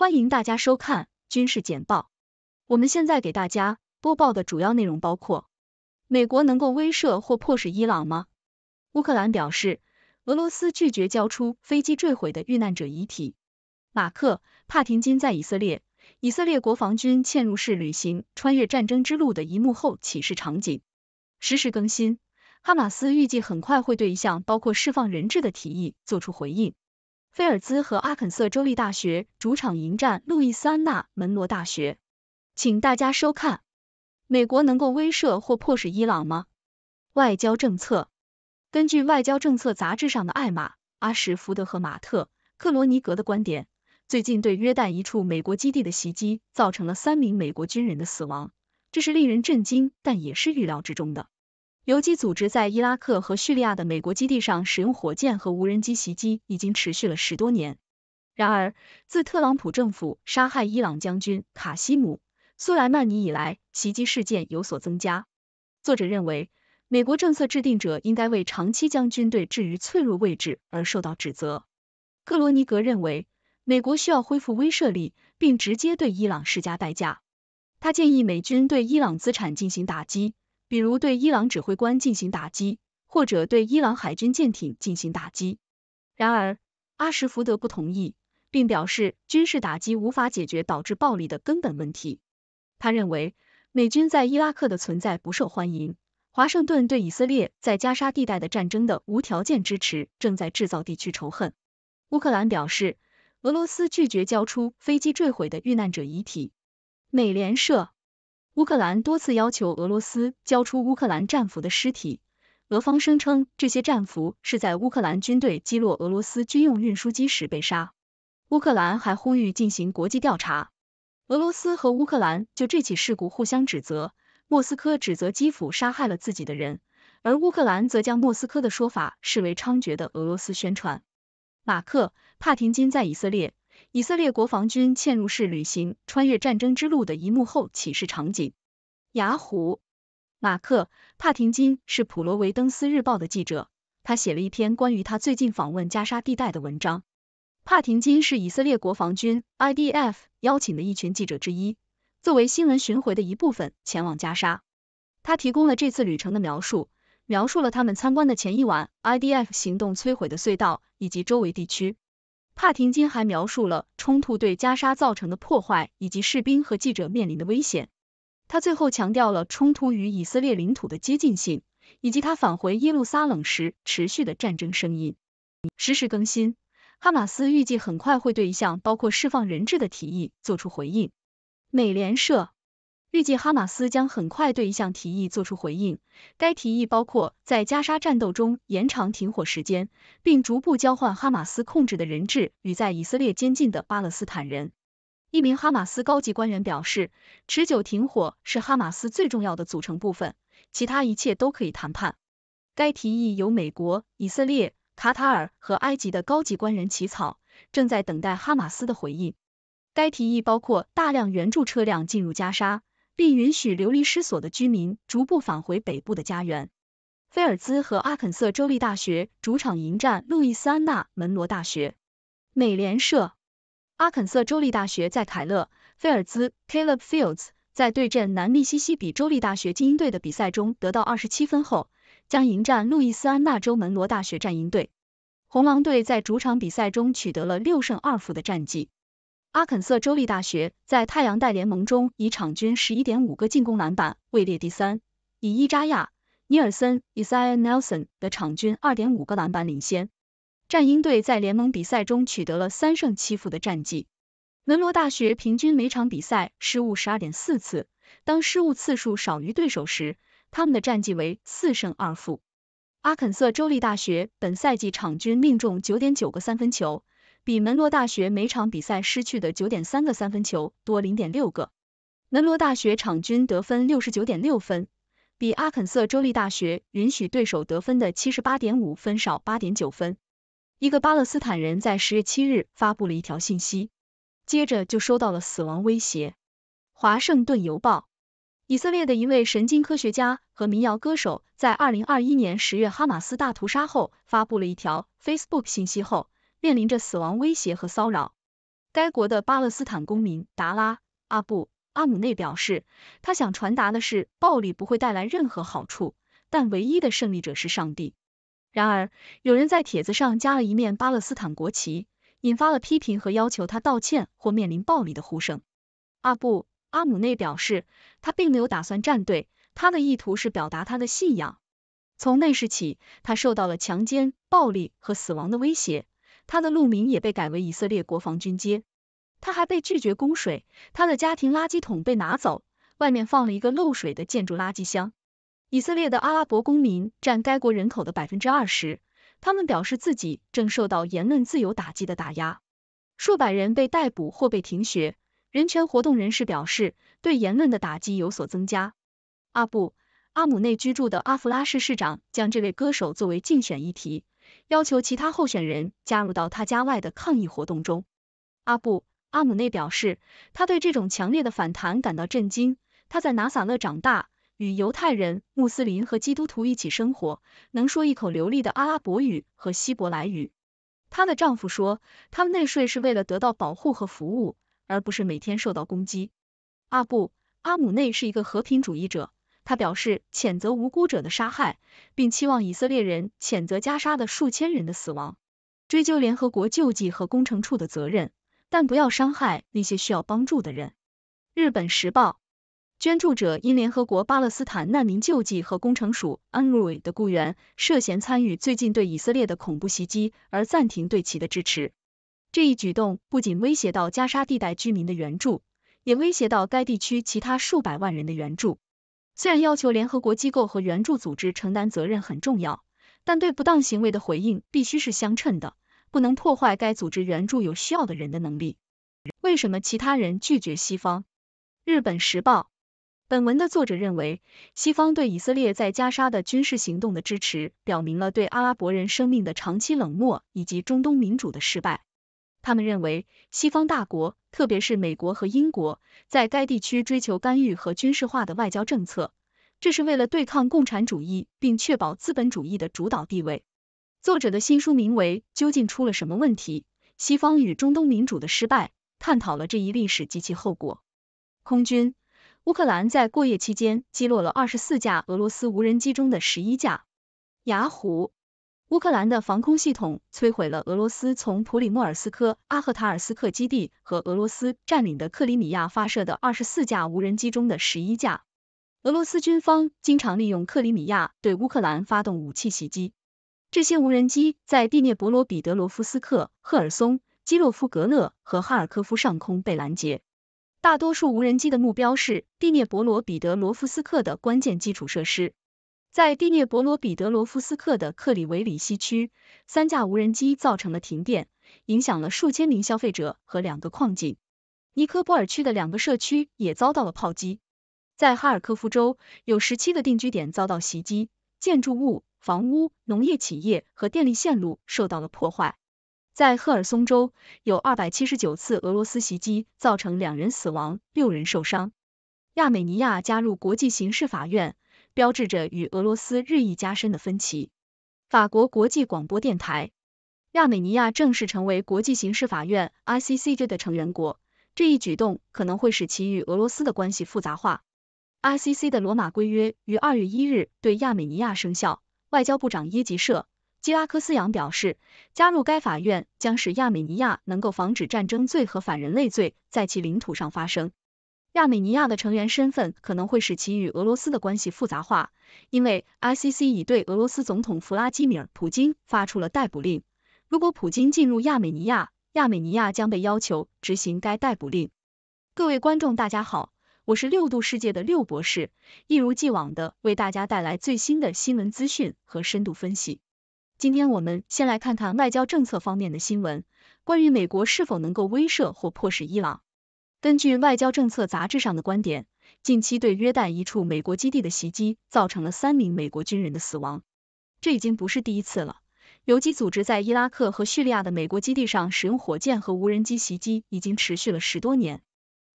欢迎大家收看军事简报。我们现在给大家播报的主要内容包括：美国能够威慑或迫使伊朗吗？乌克兰表示，俄罗斯拒绝交出飞机坠毁的遇难者遗体。马克·帕廷金在以色列国防军嵌入式旅行穿越战争之路的一幕后启示场景。实时更新，哈马斯预计很快会对一项包括释放人质的提议做出回应。菲尔兹和阿肯色州立大学主场迎战路易斯安那门罗大学。请大家收看：美国能够威慑或迫使伊朗吗？外交政策。根据外交政策杂志上的艾玛·阿什福德和马特·克罗尼格的观点，最近对约旦一处美国基地的袭击造成了3名美国军人的死亡，这是令人震惊但也是预料之中的。游击组织在伊拉克和叙利亚的美国基地上使用火箭和无人机袭击已经持续了10多年。然而，自特朗普政府杀害伊朗将军卡西姆·苏莱曼尼以来，袭击事件有所增加。作者认为，美国政策制定者应该为长期将军队置于脆弱位置而受到指责。克罗尼格认为，美国需要恢复威慑力，并直接对伊朗施加代价。他建议美军对伊朗资产进行打击，比如对伊朗指挥官进行打击，或者对伊朗海军舰艇进行打击。然而，阿什福德不同意，并表示军事打击无法解决导致暴力的根本问题。他认为，美军在伊拉克的存在不受欢迎，华盛顿对以色列在加沙地带的战争的无条件支持正在制造地区仇恨。乌克兰表示，俄罗斯拒绝交出飞机坠毁的遇难者遗体。美联社。乌克兰多次要求俄罗斯交出乌克兰战俘的尸体，俄方声称这些战俘是在乌克兰军队击落俄罗斯军用运输机时被杀。乌克兰还呼吁进行国际调查。俄罗斯和乌克兰就这起事故互相指责，莫斯科指责基辅杀害了自己的人，而乌克兰则将莫斯科的说法视为猖獗的俄罗斯宣传。马克·帕廷金在以色列国防军嵌入式旅行穿越战争之路的一幕后启示场景。雅虎。马克·帕廷金是普罗维登斯日报的记者，他写了一篇关于他最近访问加沙地带的文章。帕廷金是以色列国防军 IDF 邀请的一群记者之一，作为新闻巡回的一部分前往加沙。他提供了这次旅程的描述了他们参观的前一晚 IDF 行动摧毁的隧道以及周围地区。帕廷金还描述了冲突对加沙造成的破坏以及士兵和记者面临的危险。他最后强调了冲突与以色列领土的接近性，以及他返回耶路撒冷时持续的战争声音。实时更新，哈马斯预计很快会对一项包括释放人质的提议做出回应。美联社预计哈马斯将很快对一项提议做出回应，该提议包括在加沙战斗中延长停火时间，并逐步交换哈马斯控制的人质与在以色列监禁的巴勒斯坦人。一名哈马斯高级官员表示，持久停火是哈马斯最重要的组成部分，其他一切都可以谈判。该提议由美国、以色列、卡塔尔和埃及的高级官员起草，正在等待哈马斯的回应。该提议包括大量援助车辆进入加沙，并允许流离失所的居民逐步返回北部的家园。菲尔兹和阿肯色州立大学主场迎战路易斯安那门罗大学。美联社。阿肯色州立大学在凯勒·菲尔兹 Caleb Fields 在对阵南密西西比州立大学精英队的比赛中得到27分后，将迎战路易斯安那州门罗大学战鹰队。红狼队在主场比赛中取得了6胜2负的战绩。阿肯色州立大学在太阳带联盟中以场均 11.5 个进攻篮板位列第3，以伊扎亚·尼尔森 Isaiah Nelson 的场均 2.5 个篮板领先。战鹰队在联盟比赛中取得了3胜7负的战绩。门罗大学平均每场比赛失误 12.4 次，当失误次数少于对手时，他们的战绩为4胜2负。阿肯色州立大学本赛季场均命中 9.9 个三分球，比门罗大学每场比赛失去的 9.3 个三分球多 0.6 个。门罗大学场均得分 69.6 分，比阿肯色州立大学允许对手得分的 78.5 分少 8.9 分。一个巴勒斯坦人在10月7日发布了一条信息，接着就收到了死亡威胁。华盛顿邮报。以色列的一位神经科学家和民谣歌手在2021年10月哈马斯大屠杀后发布了一条 Facebook 信息后，面临着死亡威胁和骚扰。该国的巴勒斯坦公民达拉·阿布·阿姆内表示，他想传达的是暴力不会带来任何好处，但唯一的胜利者是上帝。然而，有人在帖子上加了一面巴勒斯坦国旗，引发了批评和要求他道歉或面临暴力的呼声。阿布·阿姆内表示，他并没有打算站队，他的意图是表达他的信仰。从那时起，他受到了强奸、暴力和死亡的威胁，他的路名也被改为以色列国防军街。他还被拒绝供水，他的家庭垃圾桶被拿走，外面放了一个漏水的建筑垃圾箱。以色列的阿拉伯公民占该国人口的 20%， 他们表示自己正受到言论自由打击的打压。数百人被逮捕或被停学，人权活动人士表示，对言论的打击有所增加。阿布·阿姆内居住的阿弗拉市市长将这位歌手作为竞选议题，要求其他候选人加入到他家外的抗议活动中。阿布·阿姆内表示，他对这种强烈的反弹感到震惊。他在拿撒勒长大，与犹太人、穆斯林和基督徒一起生活，能说一口流利的阿拉伯语和希伯来语。她的丈夫说，他们内税是为了得到保护和服务，而不是每天受到攻击。阿布·阿姆内是一个和平主义者，他表示谴责无辜者的杀害，并期望以色列人谴责加沙的数千人的死亡，追究联合国救济和工程处的责任，但不要伤害那些需要帮助的人。日本时报，捐助者因联合国巴勒斯坦难民救济和工程署 UNRWA 的雇员涉嫌参与最近对以色列的恐怖袭击而暂停对其的支持。这一举动不仅威胁到加沙地带居民的援助，也威胁到该地区其他数百万人的援助。虽然要求联合国机构和援助组织承担责任很重要，但对不当行为的回应必须是相称的，不能破坏该组织援助有需要的人的能力。为什么其他人拒绝西方？日本时报，本文的作者认为，西方对以色列在加沙的军事行动的支持，表明了对阿拉伯人生命的长期冷漠以及中东民主的失败。他们认为，西方大国，特别是美国和英国，在该地区追求干预和军事化的外交政策，这是为了对抗共产主义并确保资本主义的主导地位。作者的新书名为《究竟出了什么问题？西方与中东民主的失败》，探讨了这一历史及其后果。空军，乌克兰在过夜期间击落了24架俄罗斯无人机中的11架。雅虎，乌克兰的防空系统摧毁了俄罗斯从普里莫尔斯科阿赫塔尔斯克基地和俄罗斯占领的克里米亚发射的24架无人机中的11架。俄罗斯军方经常利用克里米亚对乌克兰发动武器袭击。这些无人机在第聂伯罗彼得罗夫斯克、赫尔松、基洛夫格勒和哈尔科夫上空被拦截。大多数无人机的目标是第聂伯罗彼得罗夫斯克的关键基础设施。在第聂伯罗彼得罗夫斯克的克里维里西区，3架无人机造成了停电，影响了数千名消费者和2个矿井。尼科波尔区的2个社区也遭到了炮击。在哈尔科夫州，有17个定居点遭到袭击，建筑物、房屋、农业企业和电力线路受到了破坏。在赫尔松州，有279次俄罗斯袭击，造成2人死亡，6人受伤。亚美尼亚加入国际刑事法院，标志着与俄罗斯日益加深的分歧。法国国际广播电台，亚美尼亚正式成为国际刑事法院 ICCJ 的成员国，这一举动可能会使其与俄罗斯的关系复杂化。ICC 的罗马规约于2月1日对亚美尼亚生效，外交部长耶吉舍基拉科斯扬表示，加入该法院将使亚美尼亚能够防止战争罪和反人类罪在其领土上发生。亚美尼亚的成员身份可能会使其与俄罗斯的关系复杂化，因为 ICC 已对俄罗斯总统弗拉基米尔·普京发出了逮捕令。如果普京进入亚美尼亚，亚美尼亚将被要求执行该逮捕令。各位观众大家好，我是6度世界的6博士，一如既往的为大家带来最新的新闻资讯和深度分析。今天我们先来看看外交政策方面的新闻，关于美国是否能够威慑或迫使伊朗。根据外交政策杂志上的观点，近期对约旦一处美国基地的袭击造成了3名美国军人的死亡。这已经不是第一次了。游击组织在伊拉克和叙利亚的美国基地上使用火箭和无人机袭击已经持续了10多年。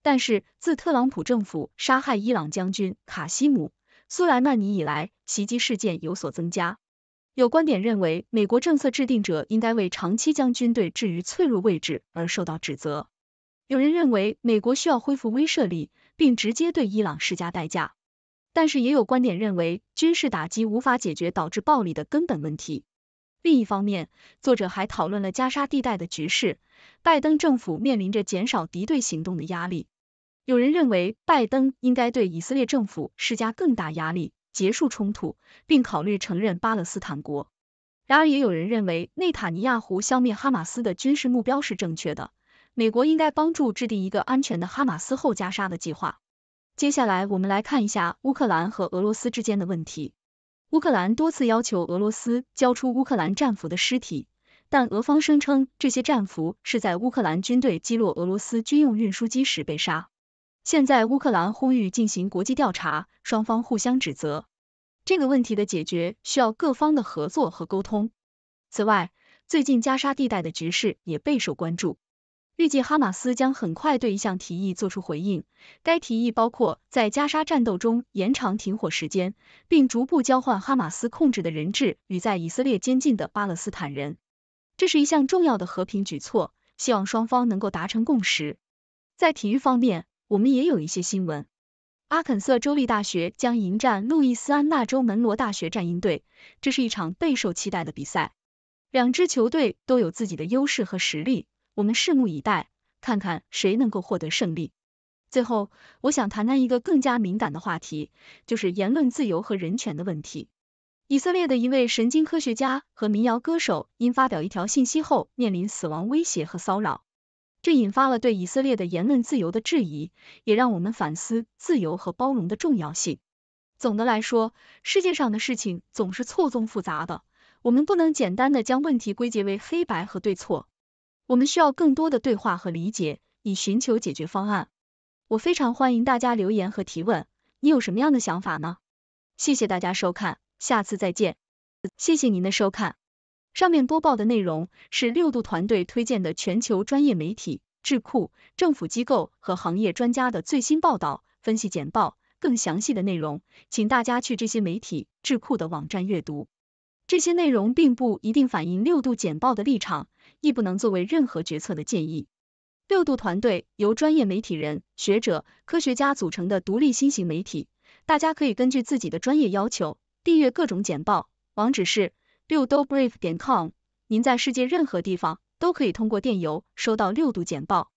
但是自特朗普政府杀害伊朗将军卡西姆·苏莱曼尼以来，袭击事件有所增加。有观点认为，美国政策制定者应该为长期将军队置于脆弱位置而受到指责。有人认为美国需要恢复威慑力，并直接对伊朗施加代价，但是也有观点认为军事打击无法解决导致暴力的根本问题。另一方面，作者还讨论了加沙地带的局势，拜登政府面临着减少敌对行动的压力。有人认为拜登应该对以色列政府施加更大压力，结束冲突，并考虑承认巴勒斯坦国。然而也有人认为内塔尼亚胡消灭哈马斯的军事目标是正确的，美国应该帮助制定一个安全的哈马斯后加沙的计划。接下来我们来看一下乌克兰和俄罗斯之间的问题。乌克兰多次要求俄罗斯交出乌克兰战俘的尸体，但俄方声称这些战俘是在乌克兰军队击落俄罗斯军用运输机时被杀。现在乌克兰呼吁进行国际调查，双方互相指责。这个问题的解决需要各方的合作和沟通。此外，最近加沙地带的局势也备受关注。预计哈马斯将很快对一项提议做出回应，该提议包括在加沙战斗中延长停火时间，并逐步交换哈马斯控制的人质与在以色列监禁的巴勒斯坦人。这是一项重要的和平举措，希望双方能够达成共识。在体育方面，我们也有一些新闻。阿肯色州立大学将迎战路易斯安那州门罗大学战鹰队，这是一场备受期待的比赛。两支球队都有自己的优势和实力，我们拭目以待，看看谁能够获得胜利。最后，我想谈谈一个更加敏感的话题，就是言论自由和人权的问题。以色列的一位神经科学家和民谣歌手因发表一条信息后面临死亡威胁和骚扰，这引发了对以色列的言论自由的质疑，也让我们反思自由和包容的重要性。总的来说，世界上的事情总是错综复杂的，我们不能简单的将问题归结为黑白和对错。我们需要更多的对话和理解，以寻求解决方案。我非常欢迎大家留言和提问，你有什么样的想法呢？谢谢大家收看，下次再见。谢谢您的收看。上面播报的内容是6度团队推荐的全球专业媒体、智库、政府机构和行业专家的最新报道、分析简报，更详细的内容，请大家去这些媒体、智库的网站阅读。这些内容并不一定反映6度简报的立场，亦不能作为任何决策的建议。6度团队由专业媒体人、学者、科学家组成的独立新型媒体，大家可以根据自己的专业要求订阅各种简报，网址是6dobrief.com。您在世界任何地方都可以通过电邮收到6度简报。